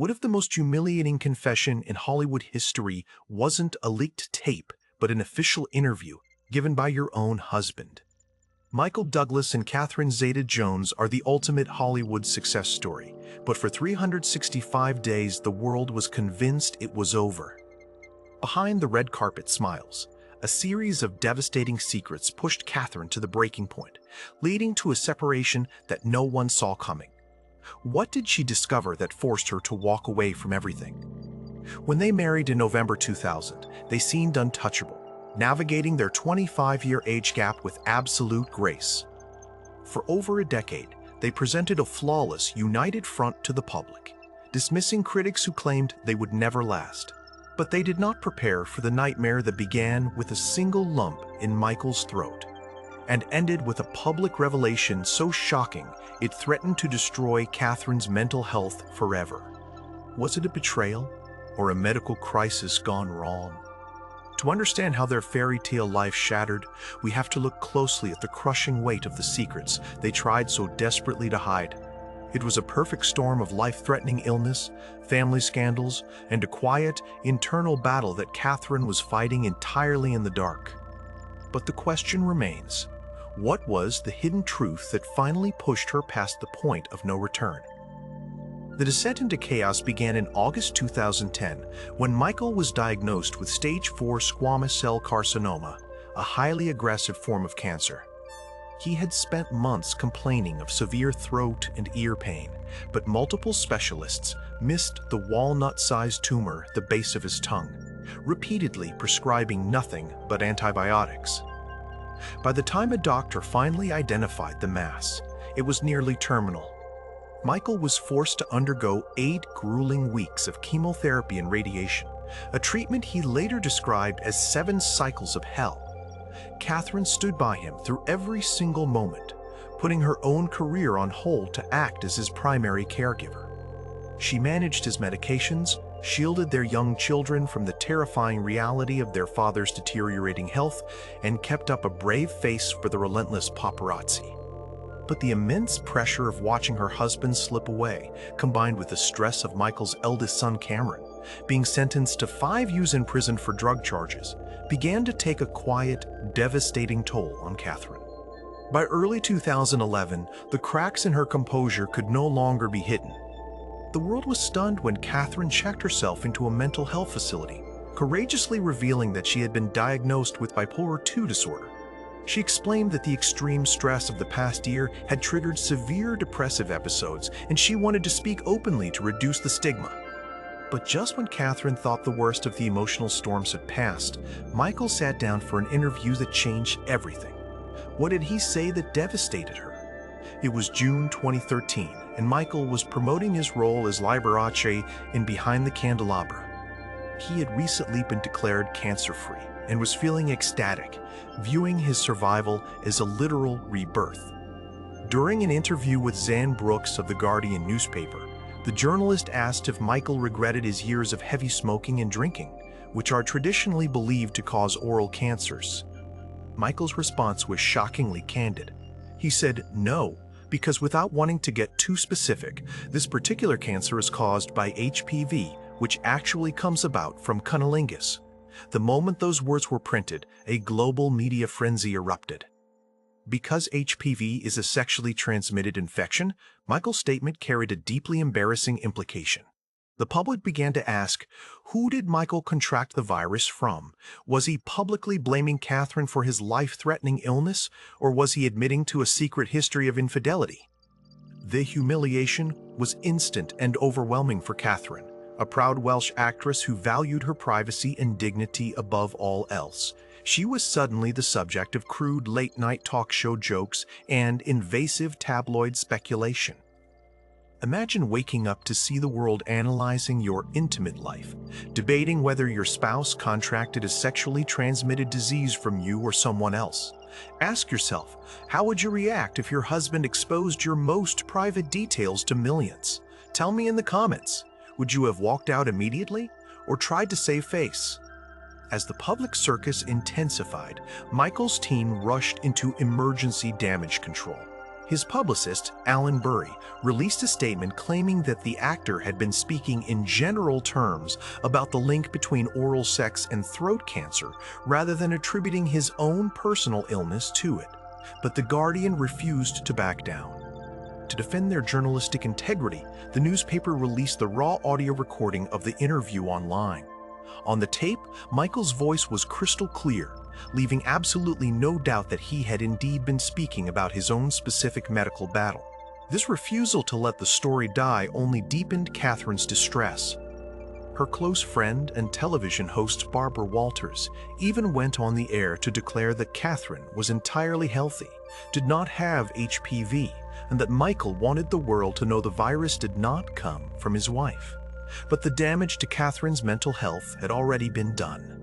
What if the most humiliating confession in Hollywood history wasn't a leaked tape, but an official interview given by your own husband? Michael Douglas and Catherine Zeta-Jones are the ultimate Hollywood success story, but for 365 days the world was convinced it was over. Behind the red carpet smiles, a series of devastating secrets pushed Catherine to the breaking point, leading to a separation that no one saw coming. What did she discover that forced her to walk away from everything? When they married in November 2000, they seemed untouchable, navigating their 25-year age gap with absolute grace. For over a decade, they presented a flawless, united front to the public, dismissing critics who claimed they would never last. But they did not prepare for the nightmare that began with a single lump in Michael's throat and ended with a public revelation so shocking it threatened to destroy Catherine's mental health forever. Was it a betrayal or a medical crisis gone wrong? To understand how their fairy tale life shattered, we have to look closely at the crushing weight of the secrets they tried so desperately to hide. It was a perfect storm of life-threatening illness, family scandals, and a quiet, internal battle that Catherine was fighting entirely in the dark. But the question remains, what was the hidden truth that finally pushed her past the point of no return? The descent into chaos began in August 2010 when Michael was diagnosed with stage 4 squamous cell carcinoma, a highly aggressive form of cancer. He had spent months complaining of severe throat and ear pain, but multiple specialists missed the walnut-sized tumor at the base of his tongue, repeatedly prescribing nothing but antibiotics. By the time a doctor finally identified the mass, it was nearly terminal. Michael was forced to undergo 8 grueling weeks of chemotherapy and radiation, a treatment he later described as 7 cycles of hell. Catherine stood by him through every single moment, putting her own career on hold to act as his primary caregiver. She managed his medications, shielded their young children from the terrifying reality of their father's deteriorating health, and kept up a brave face for the relentless paparazzi. But the immense pressure of watching her husband slip away, combined with the stress of Michael's eldest son Cameron being sentenced to 5 years in prison for drug charges, began to take a quiet, devastating toll on Catherine. By early 2011, the cracks in her composure could no longer be hidden. The world was stunned when Catherine checked herself into a mental health facility, courageously revealing that she had been diagnosed with bipolar II disorder. She explained that the extreme stress of the past year had triggered severe depressive episodes, and she wanted to speak openly to reduce the stigma. But just when Catherine thought the worst of the emotional storms had passed, Michael sat down for an interview that changed everything. What did he say that devastated her? It was June 2013, and Michael was promoting his role as Liberace in Behind the Candelabra. He had recently been declared cancer-free and was feeling ecstatic, viewing his survival as a literal rebirth. During an interview with Zan Brooks of The Guardian newspaper, the journalist asked if Michael regretted his years of heavy smoking and drinking, which are traditionally believed to cause oral cancers. Michael's response was shockingly candid. He said no, because without wanting to get too specific, this particular cancer is caused by HPV, which actually comes about from cunnilingus. The moment those words were printed, a global media frenzy erupted. Because HPV is a sexually transmitted infection, Michael's statement carried a deeply embarrassing implication. The public began to ask, who did Michael contract the virus from? Was he publicly blaming Catherine for his life-threatening illness, or was he admitting to a secret history of infidelity? The humiliation was instant and overwhelming for Catherine, a proud Welsh actress who valued her privacy and dignity above all else. She was suddenly the subject of crude late-night talk show jokes and invasive tabloid speculation. Imagine waking up to see the world analyzing your intimate life, debating whether your spouse contracted a sexually transmitted disease from you or someone else. Ask yourself, how would you react if your husband exposed your most private details to millions? Tell me in the comments. Would you have walked out immediately or tried to save face? As the public circus intensified, Michael's team rushed into emergency damage control. His publicist, Alan Burry, released a statement claiming that the actor had been speaking in general terms about the link between oral sex and throat cancer rather than attributing his own personal illness to it. But The Guardian refused to back down. To defend their journalistic integrity, the newspaper released the raw audio recording of the interview online. On the tape, Michael's voice was crystal clear, leaving absolutely no doubt that he had indeed been speaking about his own specific medical battle. This refusal to let the story die only deepened Catherine's distress. Her close friend and television host Barbara Walters even went on the air to declare that Catherine was entirely healthy, did not have HPV, and that Michael wanted the world to know the virus did not come from his wife. But the damage to Catherine's mental health had already been done.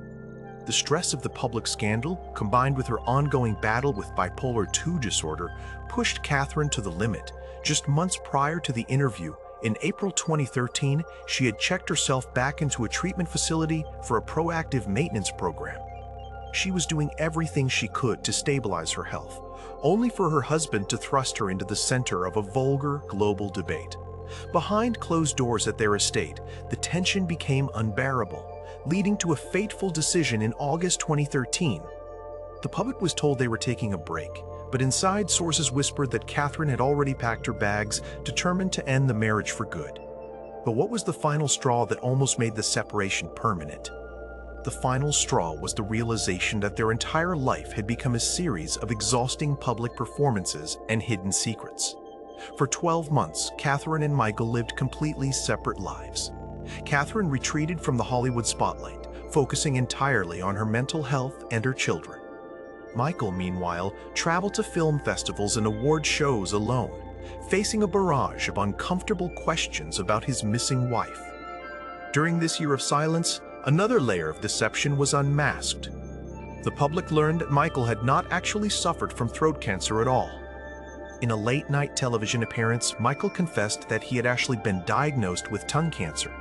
The stress of the public scandal, combined with her ongoing battle with bipolar II disorder, pushed Catherine to the limit. Just months prior to the interview, in April 2013, she had checked herself back into a treatment facility for a proactive maintenance program. She was doing everything she could to stabilize her health, only for her husband to thrust her into the center of a vulgar global debate. Behind closed doors at their estate, the tension became unbearable, leading to a fateful decision in August 2013. The public was told they were taking a break, but inside sources whispered that Catherine had already packed her bags, determined to end the marriage for good. But what was the final straw that almost made the separation permanent? The final straw was the realization that their entire life had become a series of exhausting public performances and hidden secrets. For 12 months, Catherine and Michael lived completely separate lives. Catherine retreated from the Hollywood spotlight, focusing entirely on her mental health and her children. Michael, meanwhile, traveled to film festivals and award shows alone, facing a barrage of uncomfortable questions about his missing wife. During this year of silence, another layer of deception was unmasked. The public learned that Michael had not actually suffered from throat cancer at all. In a late-night television appearance, Michael confessed that he had actually been diagnosed with tongue cancer.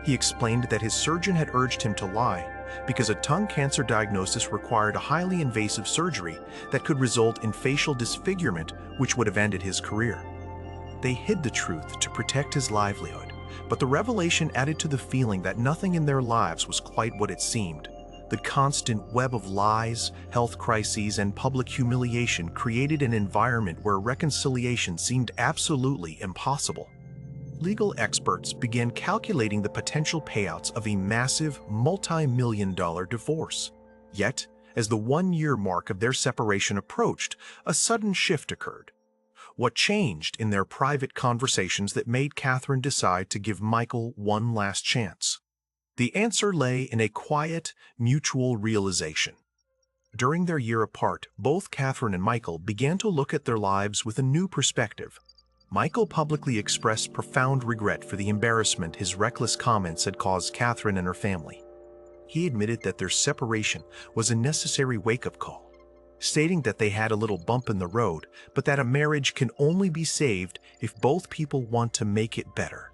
He explained that his surgeon had urged him to lie because a tongue cancer diagnosis required a highly invasive surgery that could result in facial disfigurement, which would have ended his career. They hid the truth to protect his livelihood, but the revelation added to the feeling that nothing in their lives was quite what it seemed. The constant web of lies, health crises, and public humiliation created an environment where reconciliation seemed absolutely impossible. Legal experts began calculating the potential payouts of a massive, multi-million-dollar divorce. Yet, as the one-year mark of their separation approached, a sudden shift occurred. What changed in their private conversations that made Catherine decide to give Michael one last chance? The answer lay in a quiet, mutual realization. During their year apart, both Catherine and Michael began to look at their lives with a new perspective. Michael publicly expressed profound regret for the embarrassment his reckless comments had caused Catherine and her family. He admitted that their separation was a necessary wake-up call, stating that they had a little bump in the road, but that a marriage can only be saved if both people want to make it better.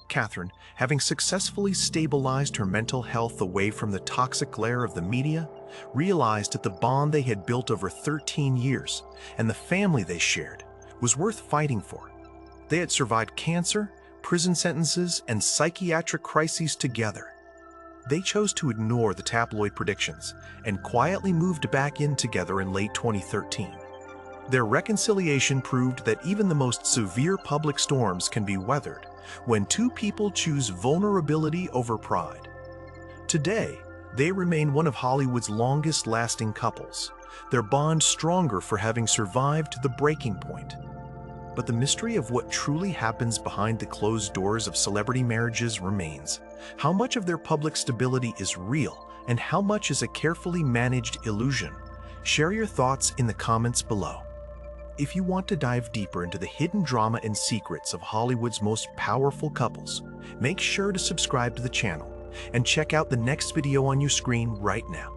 Catherine, having successfully stabilized her mental health away from the toxic glare of the media, realized that the bond they had built over 13 years and the family they shared was worth fighting for. They had survived cancer, prison sentences, and psychiatric crises together. They chose to ignore the tabloid predictions and quietly moved back in together in late 2013. Their reconciliation proved that even the most severe public storms can be weathered when two people choose vulnerability over pride. Today, they remain one of Hollywood's longest-lasting couples, their bond stronger for having survived the breaking point. But the mystery of what truly happens behind the closed doors of celebrity marriages remains. How much of their public stability is real, and how much is a carefully managed illusion? Share your thoughts in the comments below. If you want to dive deeper into the hidden drama and secrets of Hollywood's most powerful couples, make sure to subscribe to the channel and check out the next video on your screen right now.